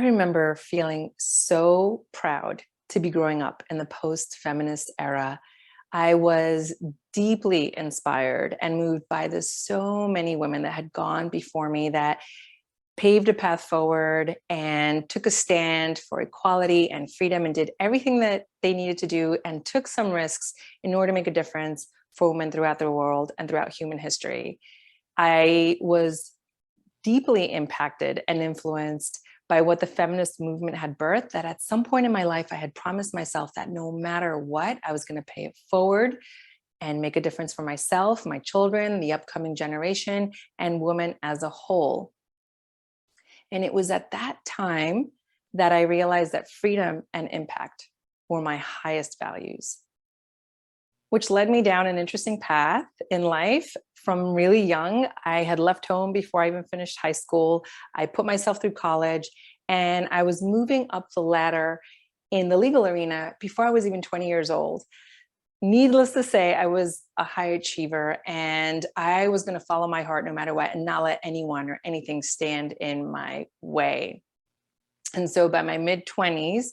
remember feeling so proud to be growing up in the post-feminist era. I was deeply inspired and moved by the so many women that had gone before me that paved a path forward and took a stand for equality and freedom and did everything that they needed to do and took some risks in order to make a difference for women throughout the world and throughout human history. I was deeply impacted and influenced by what the feminist movement had birthed, that at some point in my life, I had promised myself that no matter what, I was going to pay it forward and make a difference for myself, my children, the upcoming generation, and women as a whole. And it was at that time that I realized that freedom and impact were my highest values, which led me down an interesting path in life. From really young, I had left home before I even finished high school. I put myself through college and I was moving up the ladder in the legal arena before I was even 20 years old. Needless to say, I was a high achiever and I was going to follow my heart no matter what and not let anyone or anything stand in my way. And so by my mid 20s,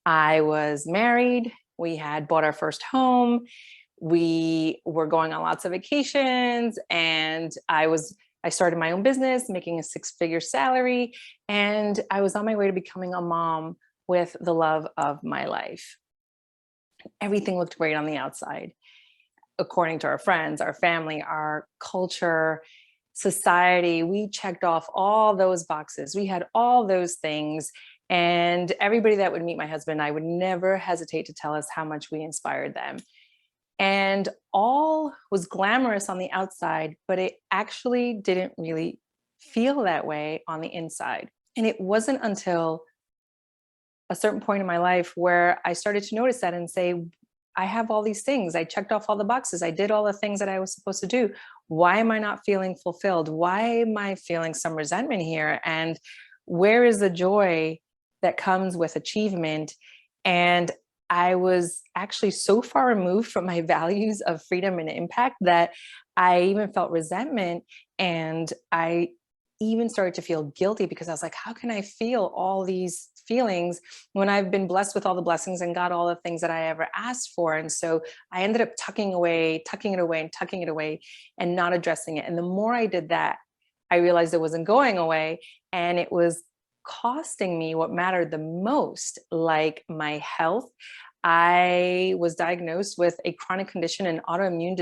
I was married. We had bought our first home. We were going on lots of vacations and I started my own business, making a six-figure salary. And I was on my way to becoming a mom with the love of my life. Everything looked great on the outside, according to our friends, our family, our culture, society. We checked off all those boxes. We had all those things. And everybody that would meet my husband and I would never hesitate to tell us how much we inspired them. And all was glamorous on the outside, but it actually didn't really feel that way on the inside. And it wasn't until a certain point in my life where I started to notice that and say, I have all these things. I checked off all the boxes. I did all the things that I was supposed to do. Why am I not feeling fulfilled? Why am I feeling some resentment here? And where is the joy that comes with achievement? And I was actually so far removed from my values of freedom and impact that I even felt resentment. And I even started to feel guilty because I was like, how can I feel all these feelings when I've been blessed with all the blessings and got all the things that I ever asked for? And so I ended up tucking it away and not addressing it. And the more I did that, I realized it wasn't going away and it was costing me what mattered the most, like my health. I was diagnosed with a chronic condition, an autoimmune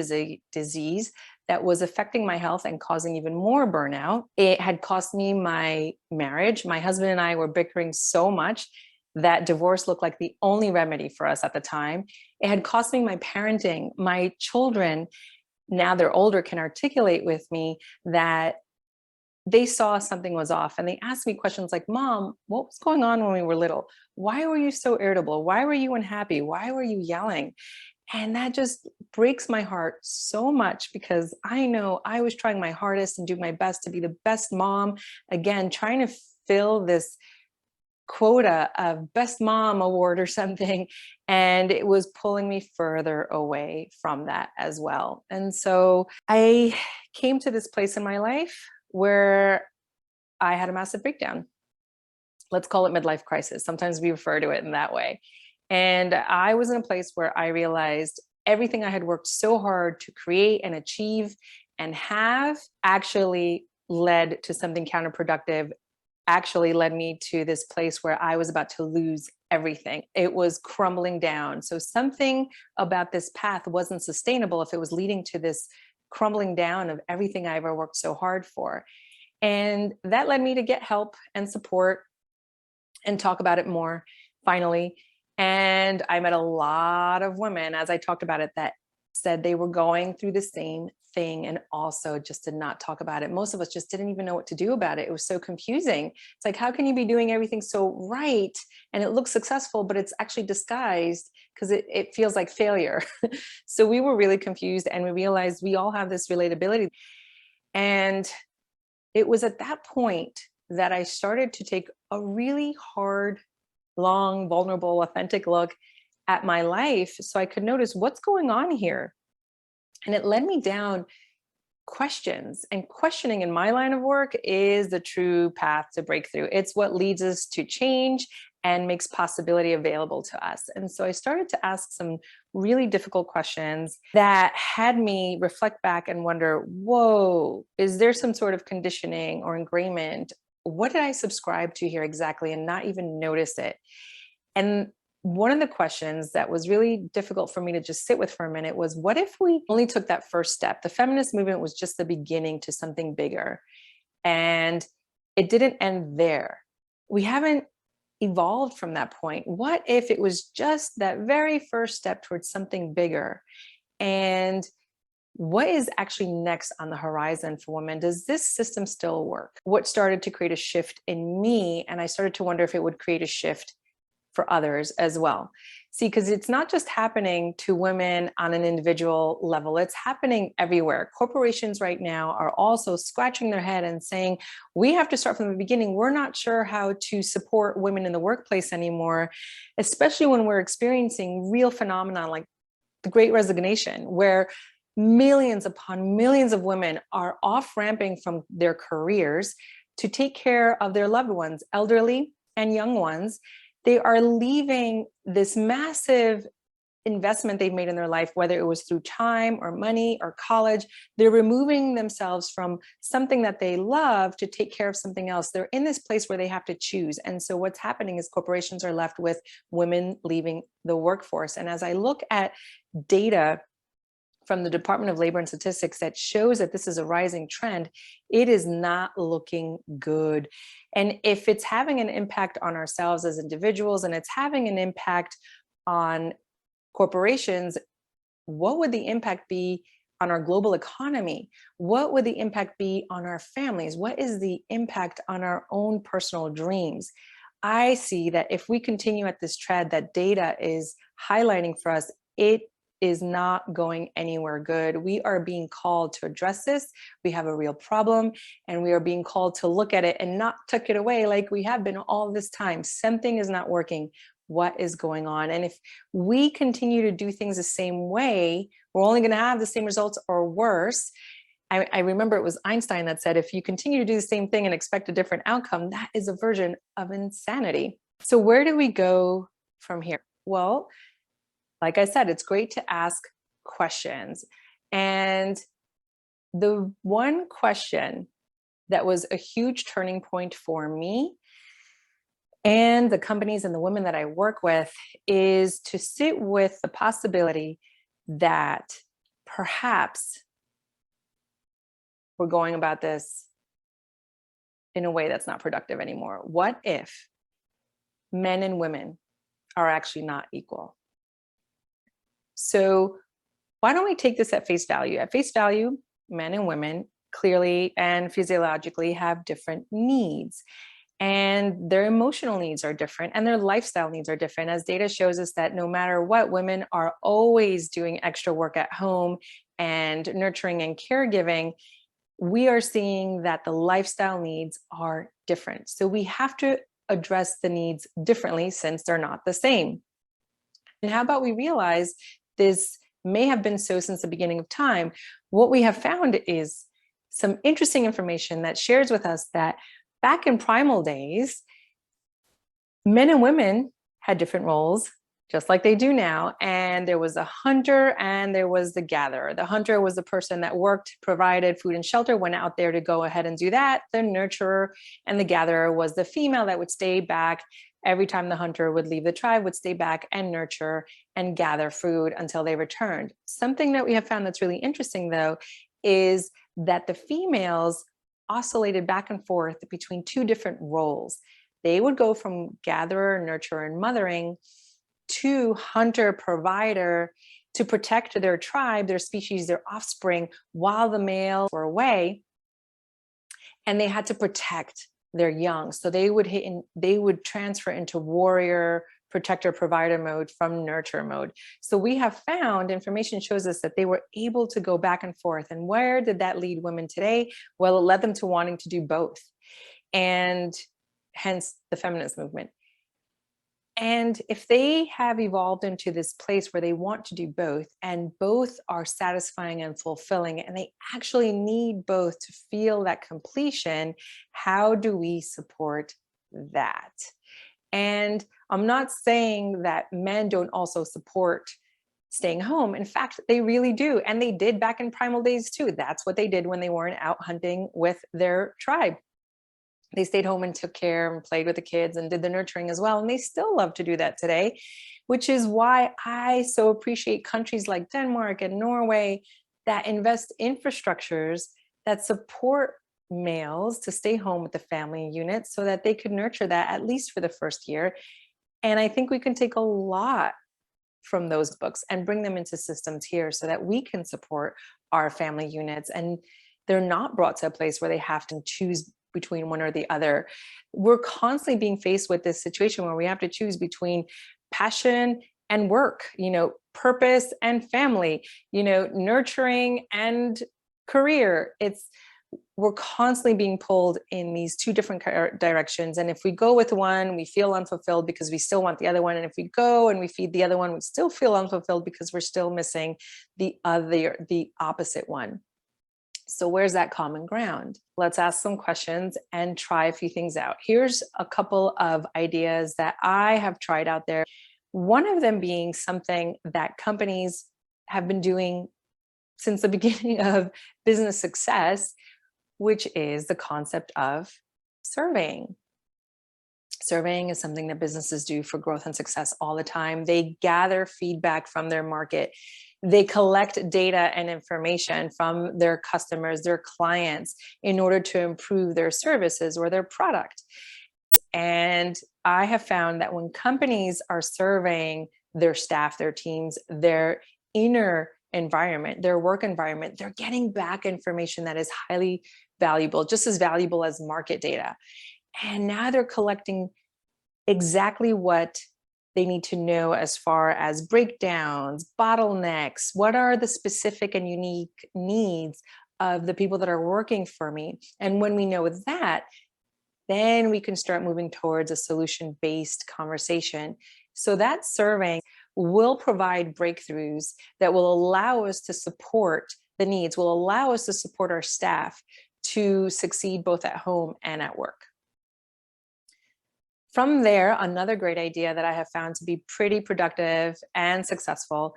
disease that was affecting my health and causing even more burnout. It had cost me my marriage. My husband and I were bickering so much that divorce looked like the only remedy for us at the time. It had cost me my parenting. My children, now they're older, can articulate with me that they saw something was off and they asked me questions like, Mom, what was going on when we were little? Why were you so irritable? Why were you unhappy? Why were you yelling? And that just breaks my heart so much because I know I was trying my hardest and do my best to be the best mom. Again, trying to fill this quota of best mom award or something. And it was pulling me further away from that as well. And so I came to this place in my life where I had a massive breakdown. Let's call it midlife crisis. Sometimes we refer to it in that way. And I was in a place where I realized everything I had worked so hard to create and achieve and have actually led to something counterproductive, actually led me to this place where I was about to lose everything. It was crumbling down. So something about this path wasn't sustainable if it was leading to this crumbling down of everything I ever worked so hard for. And that led me to get help and support and talk about it more finally. And I met a lot of women, as I talked about it, that said they were going through the same thing and also just did not talk about it. Most of us just didn't even know what to do about it. It was so confusing. It's like, how can you be doing everything so right and it looks successful, but it's actually disguised because it feels like failure. So we were really confused and we realized we all have this relatability. And it was at that point that I started to take a really hard, long, vulnerable, authentic look at my life so I could notice what's going on here. And it led me down questions, and questioning in my line of work is the true path to breakthrough. It's what leads us to change and makes possibility available to us. And so I started to ask some really difficult questions that had me reflect back and wonder, whoa, is there some sort of conditioning or ingrainment? What did I subscribe to here exactly and not even notice it? And one of the questions that was really difficult for me to just sit with for a minute was, what if we only took that first step? The feminist movement was just the beginning to something bigger, and it didn't end there. We haven't evolved from that point. What if it was just that very first step towards something bigger? And what is actually next on the horizon for women? Does this system still work? What started to create a shift in me, and I started to wonder if it would create a shift for others as well. See, because it's not just happening to women on an individual level, it's happening everywhere. Corporations right now are also scratching their head and saying, we have to start from the beginning. We're not sure how to support women in the workplace anymore, especially when we're experiencing real phenomena like the Great Resignation, where millions upon millions of women are off ramping from their careers to take care of their loved ones, elderly and young ones. They are leaving this massive investment they've made in their life, whether it was through time or money or college. They're removing themselves from something that they love to take care of something else. They're in this place where they have to choose. And so what's happening is corporations are left with women leaving the workforce. And as I look at data from the Department of Labor and Statistics that shows that this is a rising trend, it is not looking good. And if it's having an impact on ourselves as individuals and it's having an impact on corporations, what would the impact be on our global economy? What would the impact be on our families? What is the impact on our own personal dreams? I see that if we continue at this trend that data is highlighting for us, it is not going anywhere good. We are being called to address this. We have a real problem, and we are being called to look at it and not tuck it away like we have been all this time. Something is not working. What is going on? And if we continue to do things the same way, we're only going to have the same results or worse. I remember it was Einstein that said, if you continue to do the same thing and expect a different outcome, that is a version of insanity. So where do we go from here? Well, like I said, it's great to ask questions. And the one question that was a huge turning point for me and the companies and the women that I work with is to sit with the possibility that perhaps we're going about this in a way that's not productive anymore. What if men and women are actually not equal? So why don't we take this at face value? At face value, men and women clearly and physiologically have different needs, and their emotional needs are different and their lifestyle needs are different. As data shows us that no matter what, women are always doing extra work at home and nurturing and caregiving. We are seeing that the lifestyle needs are different. So we have to address the needs differently since they're not the same. And how about we realize this may have been so since the beginning of time? What we have found is some interesting information that shares with us that back in primal days, men and women had different roles, just like they do now. And there was a hunter and there was the gatherer. The hunter was the person that worked, provided food and shelter, went out there to go ahead and do that. The nurturer and the gatherer was the female that would stay back. Every time the hunter would leave the tribe, would stay back and nurture and gather food until they returned. Something that we have found that's really interesting, though, is that the females oscillated back and forth between two different roles. They would go from gatherer, nurturer, and mothering to hunter, provider, to protect their tribe, their species, their offspring, while the males were away, and they had to protect their young. So they would transfer into warrior, protector, provider mode from nurture mode. So we have found, information shows us that they were able to go back and forth. And where did that lead women today? Well, it led them to wanting to do both, and hence the feminist movement. And if they have evolved into this place where they want to do both, and both are satisfying and fulfilling, and they actually need both to feel that completion, how do we support that? And I'm not saying that men don't also support staying home. In fact, they really do. And they did back in primal days too. That's what they did when they weren't out hunting with their tribe. They stayed home and took care and played with the kids and did the nurturing as well. And they still love to do that today, which is why I so appreciate countries like Denmark and Norway that invest infrastructures that support males to stay home with the family unit so that they could nurture that at least for the first year. And I think we can take a lot from those books and bring them into systems here so that we can support our family units and they're not brought to a place where they have to choose between one or the other. We're constantly being faced with this situation where we have to choose between passion and work, purpose and family, nurturing and career. We're constantly being pulled in these two different directions. And if we go with one, we feel unfulfilled because we still want the other one. And if we go and we feed the other one, we still feel unfulfilled because we're still missing the opposite one. So where's that common ground? Let's ask some questions and try a few things out. Here's a couple of ideas that I have tried out there. One of them being something that companies have been doing since the beginning of business success, which is the concept of surveying. Surveying is something that businesses do for growth and success all the time. They gather feedback from their market. They collect data and information from their customers, their clients, in order to improve their services or their product. And I have found that when companies are surveying their staff, their teams, their inner environment, their work environment, they're getting back information that is highly valuable, just as valuable as market data. And now they're collecting exactly what they need to know as far as breakdowns, bottlenecks, what are the specific and unique needs of the people that are working for me. And when we know that, then we can start moving towards a solution-based conversation. So that surveying will provide breakthroughs that will allow us to support the needs, will allow us to support our staff to succeed both at home and at work. From there, another great idea that I have found to be pretty productive and successful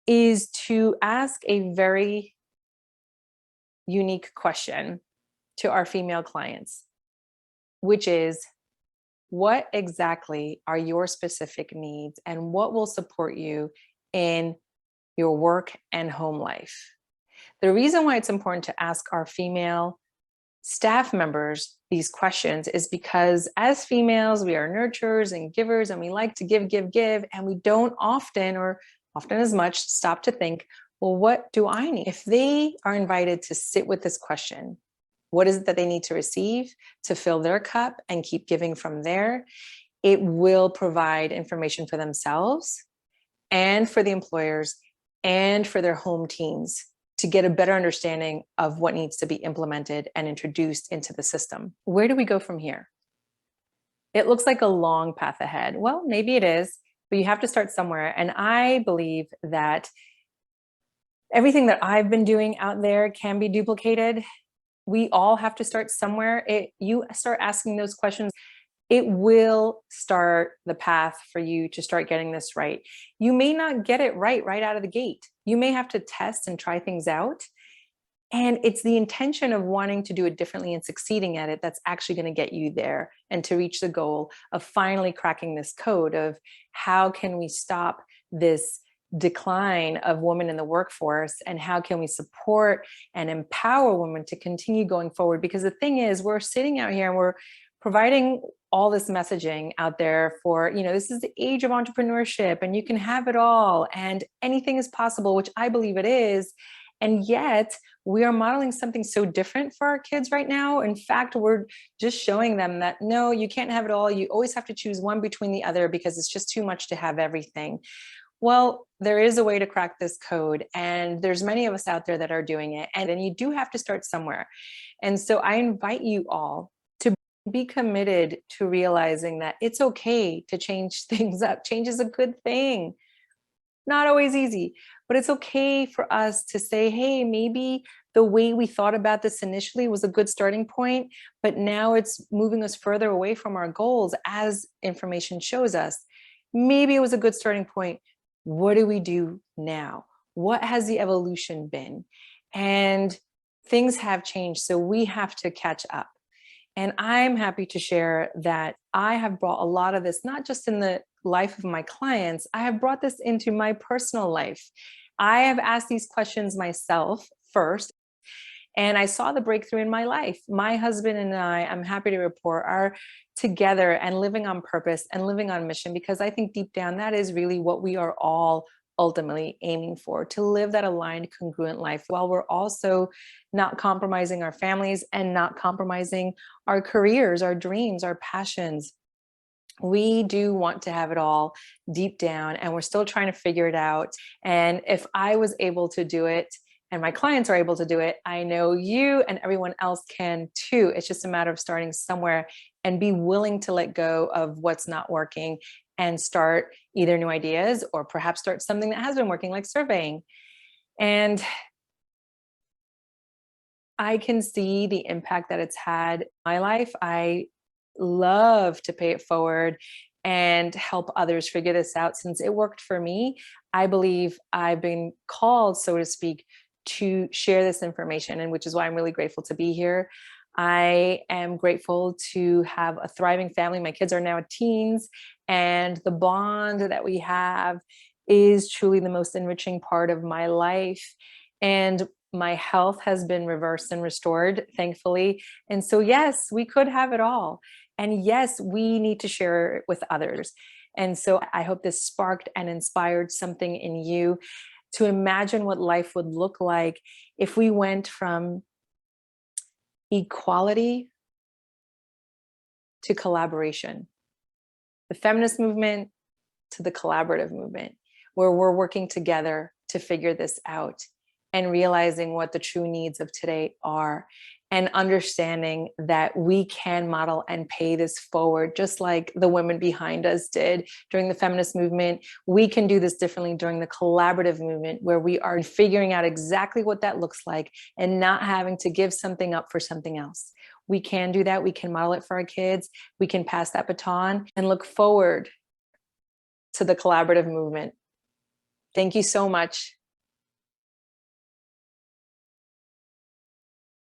is to ask a very unique question to our female clients, which is, what exactly are your specific needs and what will support you in your work and home life? The reason why it's important to ask our female staff members these questions is because as females, we are nurturers and givers, and we like to give, and we don't often, or often as much, stop to think, well, what do I need? If they are invited to sit with this question, what is it that they need to receive to fill their cup and keep giving from there? It will provide information for themselves and for the employers and for their home teams to get a better understanding of what needs to be implemented and introduced into the system. Where do we go from here? It looks like a long path ahead. Well, maybe it is, but you have to start somewhere. And I believe that everything that I've been doing out there can be duplicated. We all have to start somewhere. You start asking those questions, it will start the path for you to start getting this right. You may not get it right out of the gate. You may have to test and try things out. And it's the intention of wanting to do it differently and succeeding at it that's actually going to get you there and to reach the goal of finally cracking this code of how can we stop this decline of women in the workforce, and how can we support and empower women to continue going forward? Because the thing is, we're sitting out here and we're providing all this messaging out there for, this is the age of entrepreneurship and you can have it all and anything is possible, which I believe it is. And yet we are modeling something so different for our kids right now. In fact, we're just showing them that, no, you can't have it all. You always have to choose one between the other because it's just too much to have everything. Well, there is a way to crack this code, and there's many of us out there that are doing it. And then you do have to start somewhere. And so I invite you all Be committed to realizing that it's okay to change things up. Change is a good thing. Not always easy, but it's okay for us to say, hey, maybe the way we thought about this initially was a good starting point, but now it's moving us further away from our goals as information shows us. Maybe it was a good starting point. What do we do now? What has the evolution been? And things have changed, so we have to catch up. And I'm happy to share that I have brought a lot of this, not just in the life of my clients, I have brought this into my personal life. I have asked these questions myself first, and I saw the breakthrough in my life. My husband and I'm happy to report, are together and living on purpose and living on mission, because I think deep down that is really what we are all ultimately aiming for, to live that aligned, congruent life while we're also not compromising our families and not compromising our careers, our dreams, our passions. We do want to have it all deep down, and we're still trying to figure it out. And if I was able to do it, and my clients are able to do it, I know you and everyone else can too. It's just a matter of starting somewhere and be willing to let go of what's not working and start either new ideas or perhaps start something that has been working, like surveying. And I can see the impact that it's had in my life. I love to pay it forward and help others figure this out. Since it worked for me, I believe I've been called, so to speak, to share this information, and which is why I'm really grateful to be here. I am grateful to have a thriving family. My kids are now teens, and the bond that we have is truly the most enriching part of my life. And my health has been reversed and restored, thankfully. And so, yes, we could have it all. And yes, we need to share it with others. And so I hope this sparked and inspired something in you to imagine what life would look like if we went from equality to collaboration, the feminist movement to the collaborative movement, where we're working together to figure this out and realizing what the true needs of today are, and understanding that we can model and pay this forward, just like the women behind us did during the feminist movement. We can do this differently during the collaborative movement, where we are figuring out exactly what that looks like and not having to give something up for something else. We can do that. We can model it for our kids. We can pass that baton and look forward to the collaborative movement. Thank you so much.